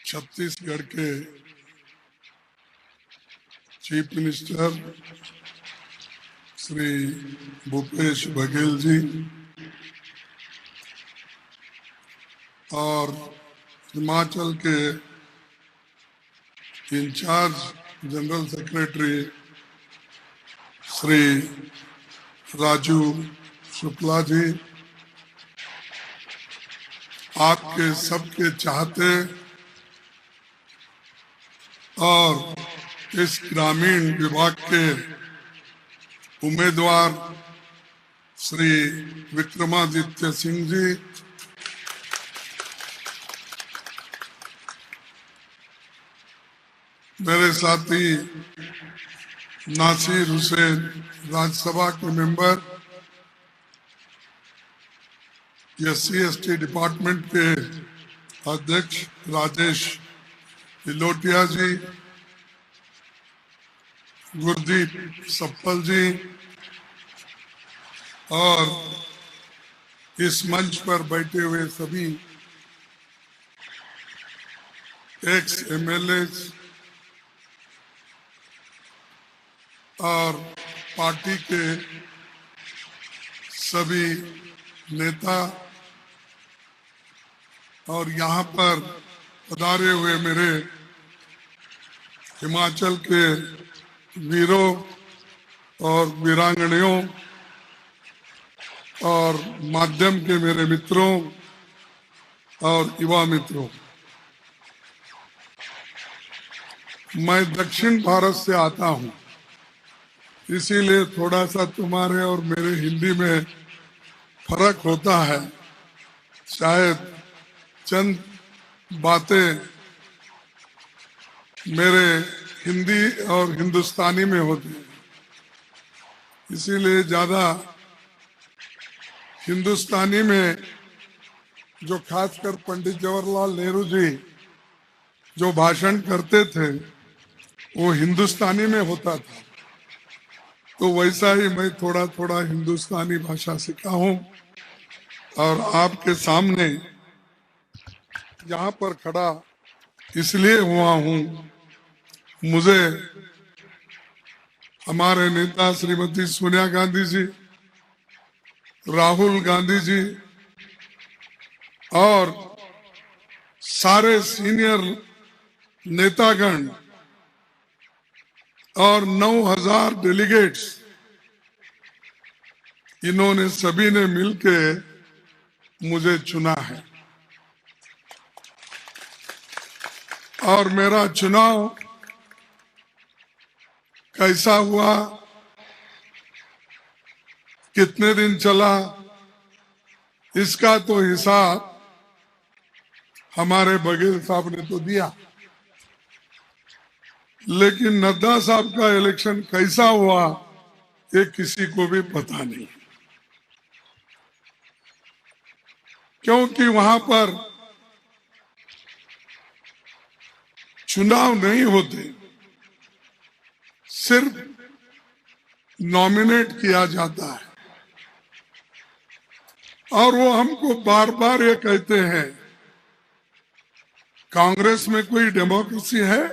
छत्तीसगढ़ के chief minister Shri Bhupesh Baghel ji और हिमाचल के incharge general secretary Shri Raju Shukla ji, आपके सबके चाहते और इस ग्रामीण विभाग के उम्मीदवार श्री विक्रमादित्य सिंह जी, मेरे साथी नासिर हुसैन राज्यसभा के मेंबर, SC/ST डिपार्टमेंट के अध्यक्ष राजेश इलोटिया जी, गुरदीप सप्पल जी और इस मंच पर बैठे हुए सभी एक्स MLA और पार्टी के सभी नेता और यहाँ पर पधारे हुए मेरे हिमाचल के वीरों और वीरांगनाओं और माध्यम के मेरे मित्रों और युवा मित्रों, मैं दक्षिण भारत से आता हूँ, इसीलिए थोड़ा सा तुम्हारे और मेरे हिंदी में फर्क होता है। शायद चंद बातें मेरे हिंदी और हिंदुस्तानी में होती है, इसीलिए ज्यादा हिंदुस्तानी में जो खासकर पंडित जवाहरलाल नेहरू जी जो भाषण करते थे वो हिंदुस्तानी में होता था, तो वैसा ही मैं थोड़ा थोड़ा हिंदुस्तानी भाषा सीखा हूँ और आपके सामने यहाँ पर खड़ा इसलिए हुआ हूँ। मुझे हमारे नेता श्रीमती सोनिया गांधी जी, राहुल गांधी जी और सारे सीनियर नेतागण और 9,000 डेलीगेट्स, इन्होंने सभी ने मिलके मुझे चुना है और मेरा चुनाव कैसा हुआ, कितने दिन चला, इसका तो हिसाब हमारे बघेल साहब ने तो दिया, लेकिन नड्डा साहब का इलेक्शन कैसा हुआ ये किसी को भी पता नहीं, क्योंकि वहां पर चुनाव नहीं होते, सिर्फ नॉमिनेट किया जाता है और वो हमको बार बार ये कहते हैं कांग्रेस में कोई डेमोक्रेसी है?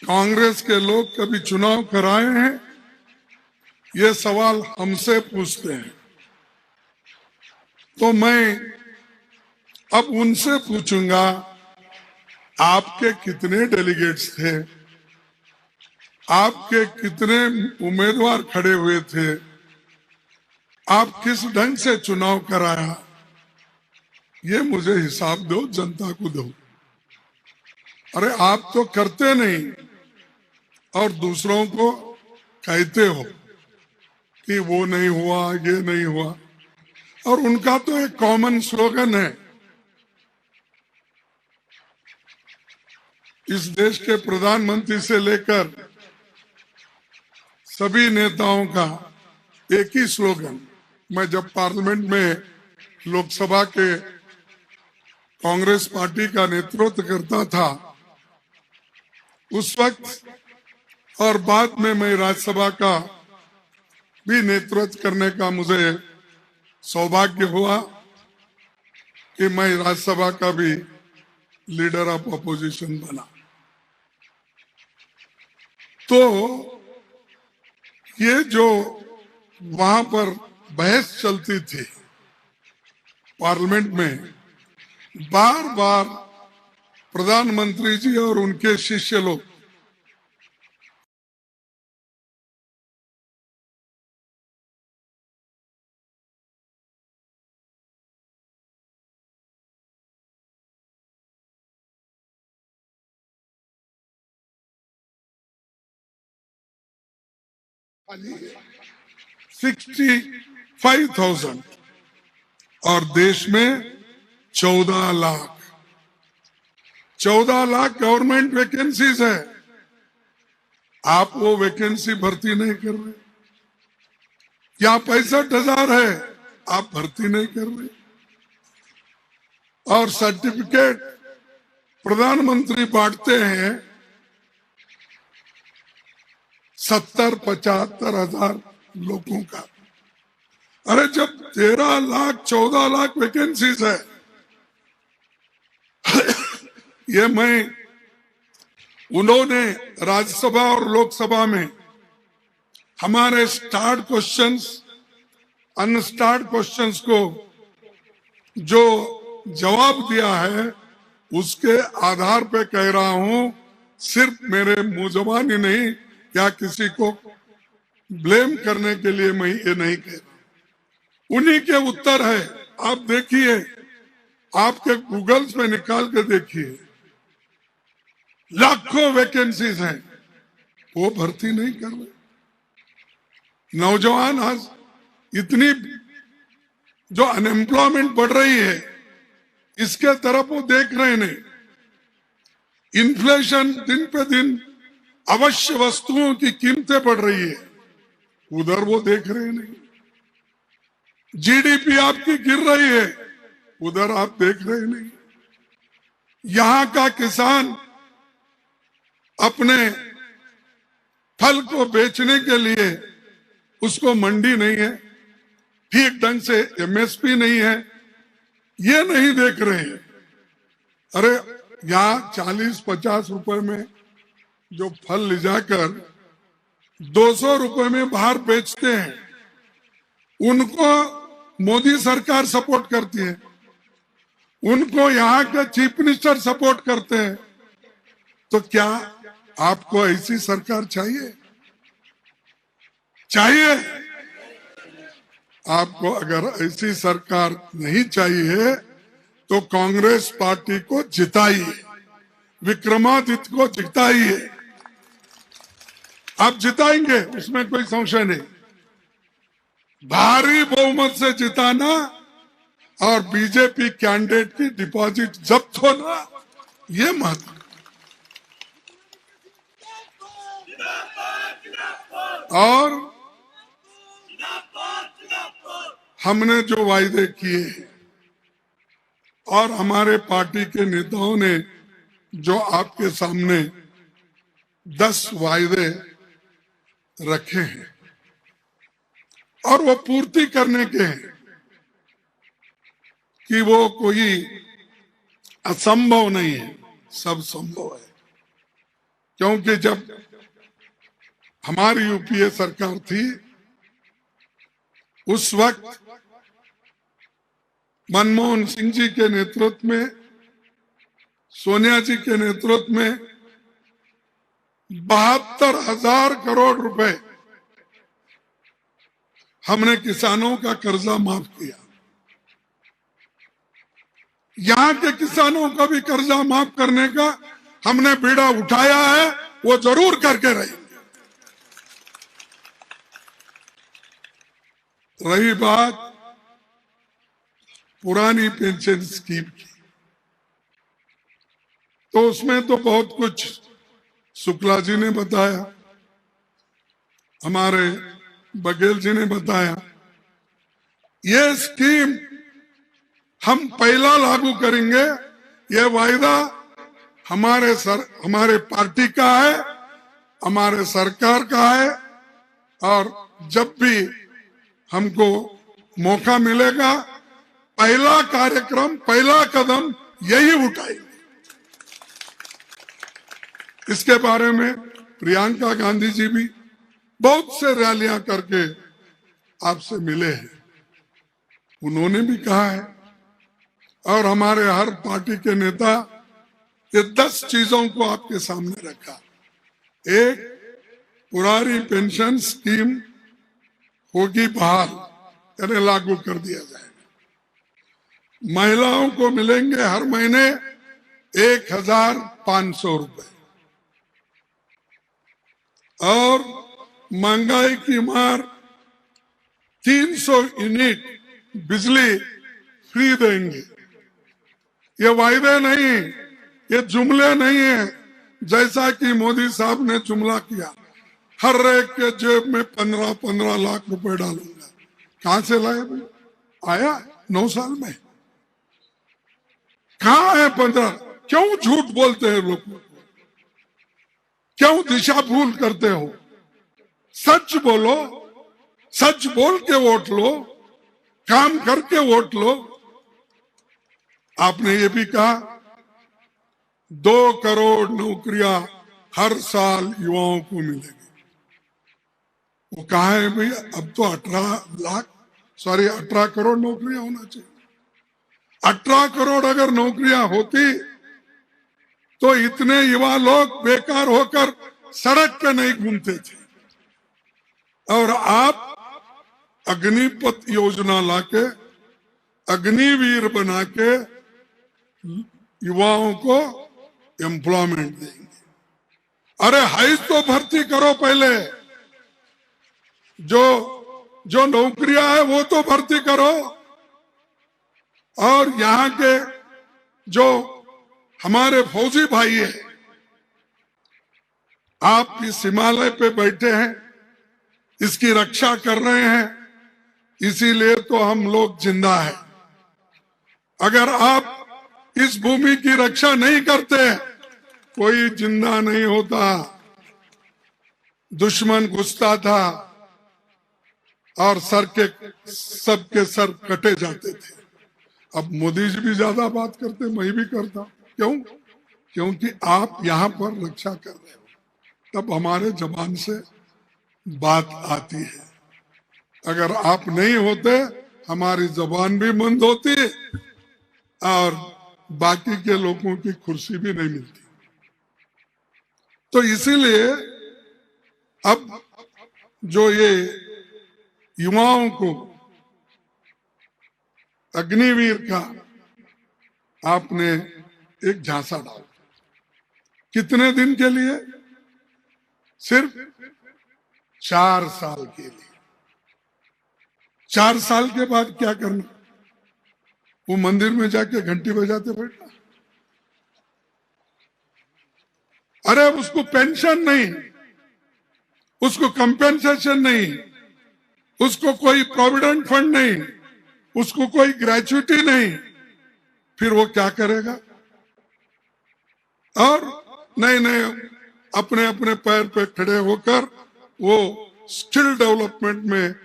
कांग्रेस के लोग कभी चुनाव कराए हैं? ये सवाल हमसे पूछते हैं। तो मैं अब उनसे पूछूंगा, आपके कितने डेलीगेट्स थे, आपके कितने उम्मीदवार खड़े हुए थे, आप किस ढंग से चुनाव कराया, ये मुझे हिसाब दो, जनता को दो। अरे आप तो करते नहीं और दूसरों को कहते हो कि वो नहीं हुआ, ये नहीं हुआ, और उनका तो एक कॉमन स्लोगन है, इस देश के प्रधानमंत्री से लेकर सभी नेताओं का एक ही स्लोगन। मैं जब पार्लियामेंट में लोकसभा के कांग्रेस पार्टी का नेतृत्व करता था उस वक्त और बाद में मैं राज्यसभा का भी नेतृत्व करने का मुझे सौभाग्य हुआ कि मैं राज्यसभा का भी लीडर ऑफ अपोजिशन बना। तो ये जो वहां पर बहस चलती थी पार्लियामेंट में, बार बार प्रधानमंत्री जी और उनके शिष्य लोग खाली 65,000 और देश में 14 लाख गवर्नमेंट वैकेंसीज है। आप वो वैकेंसी भर्ती नहीं कर रहे। यहाँ 65,000 है, आप भर्ती नहीं कर रहे। और सर्टिफिकेट प्रधानमंत्री बांटते हैं 70-75,000 लोगों का। अरे जब 13 लाख 14 लाख वैकेंसीज है, ये उन्होंने राज्यसभा और लोकसभा में हमारे स्टार्ट क्वेश्चंस, अनस्टार्ट क्वेश्चंस को जो जवाब दिया है, उसके आधार पे कह रहा हूं। सिर्फ मेरे मुंह जबानी नहीं या किसी को ब्लेम करने के लिए मैं ये नहीं कह रहा। उन्हीं के उत्तर है। आप देखिए, आपके गूगल्स में निकाल के देखिए, लाखों वैकेंसीज हैं, वो भर्ती नहीं कर रहे। नौजवान आज इतनी जो अनएम्प्लॉयमेंट बढ़ रही है, इसके तरफ वो देख रहे नहीं। इन्फ्लेशन दिन पे दिन, अवश्य वस्तुओं की कीमतें बढ़ रही है, उधर वो देख रहे नहीं। जीडीपी आपकी गिर रही है, उधर आप देख रहे नहीं। यहां का किसान अपने फल को बेचने के लिए उसको मंडी नहीं है, ठीक ढंग से एमएसपी नहीं है, ये नहीं देख रहे हैं। अरे यहाँ 40-50 रुपए में जो फल ले जाकर 200 रुपए में बाहर बेचते हैं, उनको मोदी सरकार सपोर्ट करती है, उनको यहाँ के चीफ मिनिस्टर सपोर्ट करते हैं। तो क्या आपको ऐसी सरकार चाहिए? चाहिए? आपको अगर ऐसी सरकार नहीं चाहिए तो कांग्रेस पार्टी को जिताइए, विक्रमादित्य को जिताइए। आप जिताएंगे, उसमें कोई संशय नहीं। भारी बहुमत से जिताना और बीजेपी कैंडिडेट की डिपॉजिट जब्त होना, ये महत्व। और हमने जो वायदे किए और हमारे पार्टी के नेताओं ने जो आपके सामने 10 वायदे रखे हैं और वो पूर्ति करने के हैं कि वो कोई असंभव नहीं है, सब संभव है। क्योंकि जब हमारी यूपीए सरकार थी, उस वक्त मनमोहन सिंह जी के नेतृत्व में, सोनिया जी के नेतृत्व में 72,000 करोड़ रुपए हमने किसानों का कर्जा माफ किया। यहां के किसानों का भी कर्जा माफ करने का हमने बीड़ा उठाया है, वो जरूर करके रहेंगे। रही बात पुरानी पेंशन स्कीम की, तो उसमें तो बहुत कुछ शुक्ला जी ने बताया, हमारे बघेल जी ने बताया। ये स्कीम हम पहला लागू करेंगे, ये वायदा हमारे पार्टी का है, हमारे सरकार का है। और जब भी हमको मौका मिलेगा, पहला कार्यक्रम, पहला कदम यही उठाएंगे। इसके बारे में प्रियंका गांधी जी भी बहुत से रैलियां करके आपसे मिले हैं, उन्होंने भी कहा है। और हमारे हर पार्टी के नेता ये 10 चीजों को आपके सामने रखा। एक, पुरानी पेंशन स्कीम होगी बहाल, यानी लागू कर दिया जाएगा। महिलाओं को मिलेंगे हर महीने 1,500 रुपए। और महंगाई की मार 300 यूनिट बिजली फ्री देंगे। ये वायदे नहीं, ये जुमले नहीं है, जैसा कि मोदी साहब ने जुमला किया हर एक के जेब में 15-15 लाख रुपए डालूंगा। कहां से लाया भाई? आया 9 साल में? कहां है 15? क्यों झूठ बोलते हैं लोग? क्यों दिशा भूल करते हो? सच बोलो, सच बोल के वोट लो, काम करके वोट लो। आपने ये भी कहा 2 करोड़ नौकरियां हर साल युवाओं को मिलेगी। वो कहा है भैया? अब तो 18 करोड़ नौकरियां होना चाहिए। 18 करोड़ अगर नौकरियां होती तो इतने युवा लोग बेकार होकर सड़क पे नहीं घूमते थे। और आप अग्निपथ योजना लाके, अग्निवीर बना के युवाओं को एम्प्लॉयमेंट देंगे। अरे हाइज तो भर्ती करो पहले, जो नौकरियां है वो तो भर्ती करो। और यहाँ के जो हमारे फौजी भाई है, आप इस हिमालय पे बैठे हैं, इसकी रक्षा कर रहे हैं, इसीलिए तो हम लोग जिंदा है। अगर आप इस भूमि की रक्षा नहीं करते, कोई जिंदा नहीं होता। दुश्मन घुसता था और सबके सर कटे जाते थे। अब मोदी जी भी ज्यादा बात करते, मैं भी करता। क्यों? क्योंकि आप यहां पर रक्षा कर रहे हो, तब हमारे जबान से बात आती है। अगर आप नहीं होते, हमारी जबान भी बंद होती और बाकी के लोगों की कुर्सी भी नहीं मिलती। तो इसीलिए अब जो ये युवाओं को अग्निवीर का आपने एक झांसा डाला, कितने दिन के लिए? सिर्फ 4 साल के लिए। 4 साल के बाद क्या करना? वो मंदिर में जाके घंटी बजाते बैठना? अरे उसको पेंशन नहीं, उसको कंपेंसेशन नहीं, उसको कोई प्रोविडेंट फंड नहीं, उसको कोई ग्रेच्युटी नहीं, फिर वो क्या करेगा? और नए नए अपने अपने पैर पे खड़े होकर वो स्किल डेवलपमेंट में,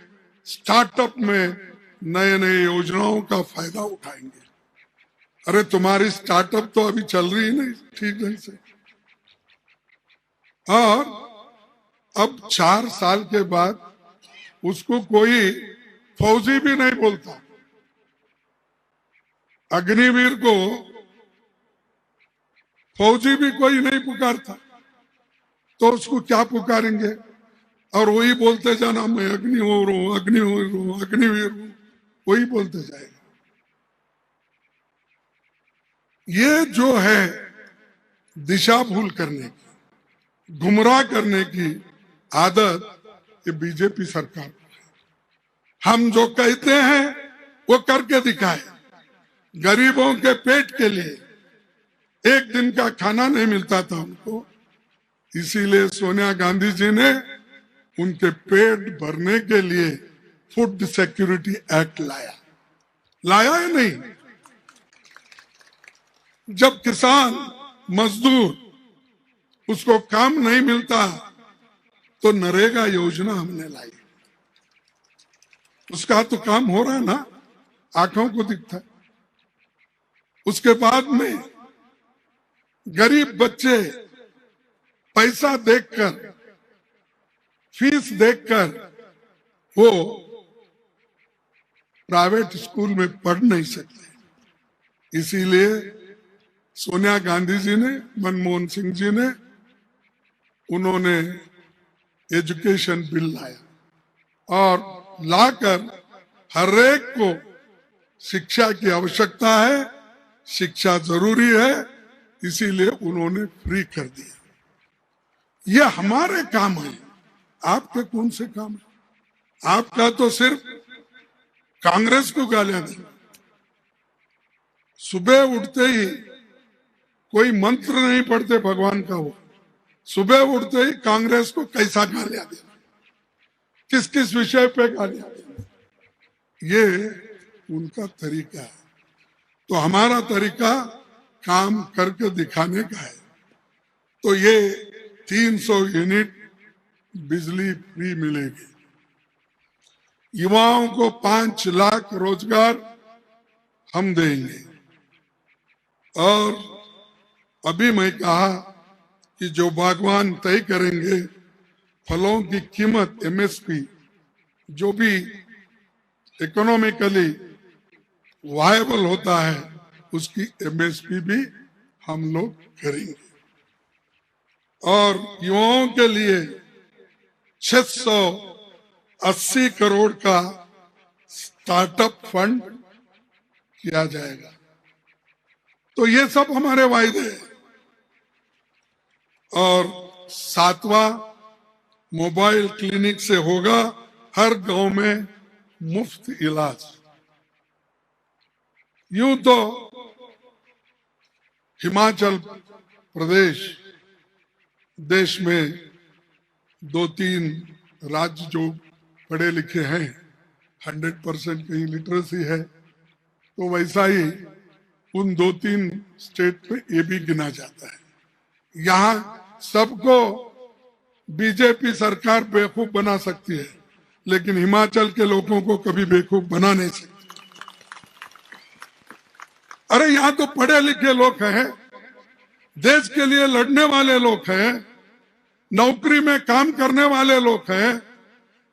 स्टार्टअप में नए नए योजनाओं का फायदा उठाएंगे। अरे तुम्हारी स्टार्टअप तो अभी चल रही नहीं ठीक ढंग से। और अब 4 साल के बाद उसको कोई फौजी भी नहीं बोलता। अग्निवीर को फौजी भी कोई नहीं पुकारता, तो उसको क्या पुकारेंगे? और वही बोलते जाना, मैं अग्निवीर हूं, अग्निवीर हूं, अग्निवीर हूं, वही बोलते जाएगा। ये जो है दिशा भूल करने की, गुमराह करने की आदत, ये बीजेपी सरकार की है। हम जो कहते हैं वो करके दिखाए। गरीबों के पेट के लिए एक दिन का खाना नहीं मिलता था उनको, इसीलिए सोनिया गांधी जी ने उनके पेट भरने के लिए फूड सिक्योरिटी एक्ट लाया है नहीं? जब किसान मजदूर उसको काम नहीं मिलता तो नरेगा योजना हमने लाई, उसका तो काम हो रहा है ना, आंखों को दिखता है। उसके बाद में गरीब बच्चे पैसा देखकर, फीस देखकर वो प्राइवेट स्कूल में पढ़ नहीं सकते। इसीलिए सोनिया गांधी जी ने, मनमोहन सिंह जी ने, उन्होंने एजुकेशन बिल लाया और लाकर हर एक को शिक्षा की आवश्यकता है, शिक्षा जरूरी है, इसीलिए उन्होंने फ्री कर दिया। ये हमारे काम है, आपके कौन से काम है? आपका तो सिर्फ कांग्रेस को गालियां देना। सुबह उठते ही कोई मंत्र नहीं पढ़ते भगवान का, वो सुबह उठते ही कांग्रेस को कैसा गालियां देना, किस किस विषय पे गालियां देना, ये उनका तरीका है। तो हमारा तरीका काम करके दिखाने का है। तो ये 300 यूनिट बिजली फ्री मिलेगी, युवाओं को 5 लाख रोजगार हम देंगे। और अभी मैं कहा कि जो बागवान तय करेंगे फलों की कीमत, एमएसपी, जो भी इकोनॉमिकली वायबल होता है, उसकी एमएसपी भी हम लोग करेंगे। और युवाओं के लिए 680 करोड़ का स्टार्टअप फंड किया जाएगा। तो ये सब हमारे वायदे हैं। और 7वां मोबाइल क्लिनिक से होगा हर गांव में मुफ्त इलाज। यूं तो हिमाचल प्रदेश देश में 2-3 राज्य जो पढ़े लिखे हैं, 100% कहीं लिटरेसी है, तो वैसा ही उन 2-3 स्टेट में ये भी गिना जाता है। यहाँ सबको बीजेपी सरकार बेवकूफ बना सकती है, लेकिन हिमाचल के लोगों को कभी बेवकूफ बना नहीं सकती। अरे यहाँ तो पढ़े लिखे लोग हैं, देश के लिए लड़ने वाले लोग हैं, नौकरी में काम करने वाले लोग हैं,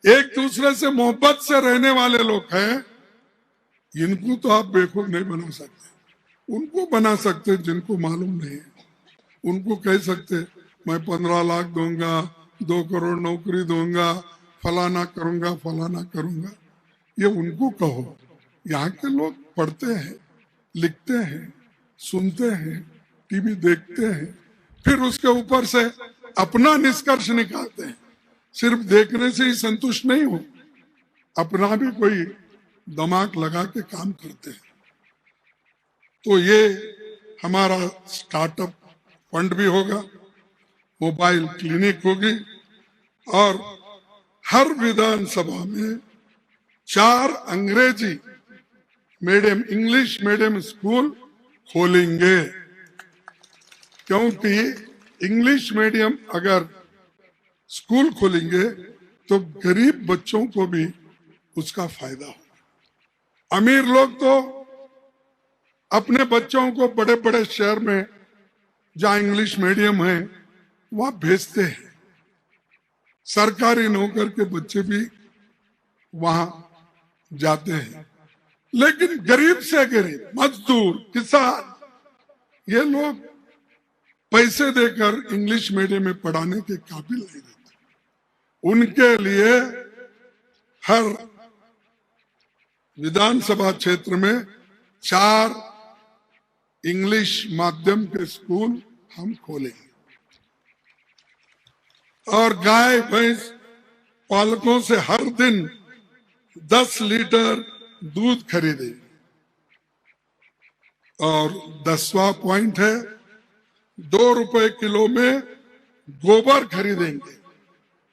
एक दूसरे से मोहब्बत से रहने वाले लोग हैं। इनको तो आप बेवकूफ नहीं बना सकते। उनको बना सकते जिनको मालूम नहीं है। उनको कह सकते मैं 15 लाख दूंगा, 2 करोड़ नौकरी दूंगा, फलाना करूंगा, फलाना करूंगा। ये उनको कहो। यहाँ के लोग पढ़ते हैं, लिखते हैं, सुनते हैं, टीवी देखते हैं, फिर उसके ऊपर से अपना निष्कर्ष निकालते हैं। सिर्फ देखने से ही संतुष्ट नहीं हो, अपना भी कोई दिमाग लगा के काम करते हैं। तो ये हमारा स्टार्टअप फंड भी होगा, मोबाइल क्लिनिक होगी, और हर विधानसभा में 4 अंग्रेजी मीडियम, इंग्लिश मीडियम स्कूल खोलेंगे। क्योंकि इंग्लिश मीडियम अगर स्कूल खोलेंगे तो गरीब बच्चों को भी उसका फायदा होगा। अमीर लोग तो अपने बच्चों को बड़े बड़े शहर में जहां इंग्लिश मीडियम है वहां भेजते हैं, सरकारी नौकर के बच्चे भी वहां जाते हैं। लेकिन गरीब से गरीब, मजदूर, किसान, ये लोग पैसे देकर इंग्लिश मीडियम में पढ़ाने के काबिल नहीं रहते। उनके लिए हर विधानसभा क्षेत्र में 4 इंग्लिश माध्यम के स्कूल हम खोलेंगे। और गाय भैंस पालकों से हर दिन 10 लीटर दूध खरीदेंगे। और 10वां पॉइंट है, 2 रुपए किलो में गोबर खरीदेंगे।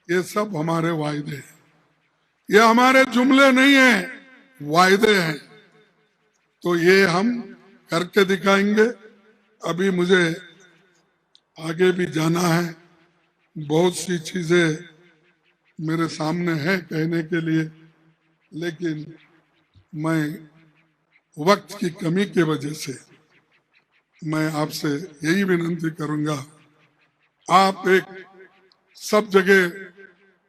ये सब हमारे वायदे हैं, ये हमारे जुमले नहीं हैं, वायदे हैं। तो ये हम करके दिखाएंगे। अभी मुझे आगे भी जाना है, बहुत सी चीजें मेरे सामने है कहने के लिए, लेकिन मैं वक्त की कमी की वजह से मैं आपसे यही विनती करूंगा आप एक सब जगह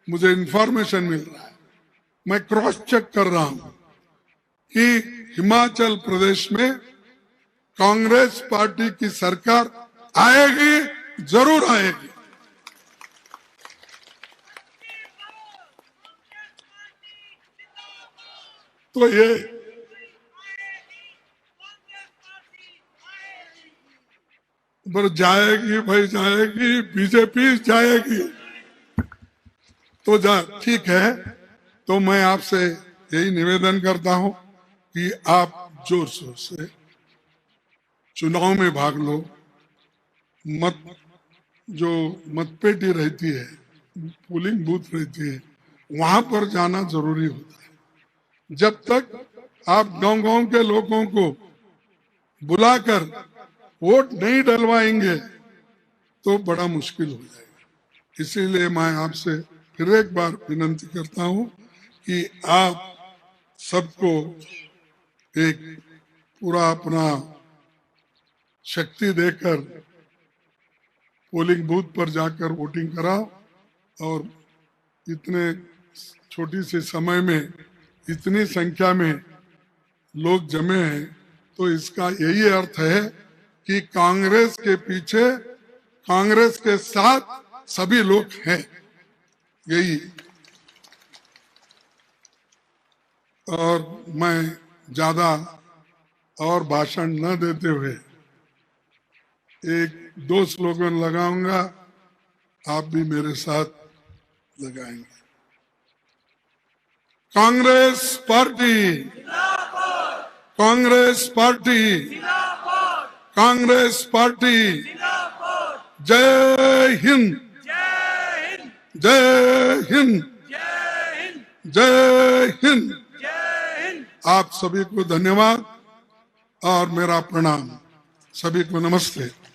मुझे इंफॉर्मेशन मिल रहा है, मैं क्रॉस चेक कर रहा हूं कि हिमाचल प्रदेश में कांग्रेस पार्टी की सरकार आएगी, जरूर आएगी। तो ये पर जाएगी भाई, जाएगी, बीजेपी जाएगी। तो ठीक है, तो मैं आपसे यही निवेदन करता हूं कि आप जोर शोर से चुनाव में भाग लो। जो मतपेटी रहती है, पोलिंग बूथ रहती है, वहां पर जाना जरूरी होता है। जब तक आप गांव-गांव के लोगों को बुलाकर वोट नहीं डलवाएंगे तो बड़ा मुश्किल हो जाएगा। इसीलिए मैं आपसे फिर एक बार विनती करता हूं कि आप सबको एक पूरा अपना शक्ति देकर पोलिंग बूथ पर जाकर वोटिंग कराओ। और इतने छोटी सी समय में इतनी संख्या में लोग जमे हैं, तो इसका यही अर्थ है कि कांग्रेस के पीछे, कांग्रेस के साथ सभी लोग हैं, यही। और मैं ज्यादा और भाषण न देते हुए एक दो स्लोगन लगाऊंगा, आप भी मेरे साथ लगाएंगे। Congress party, Congress party, Congress party, जय हिंद, जय हिंद, जय हिंद। आप सभी को धन्यवाद और मेरा प्रणाम। सभी को नमस्ते।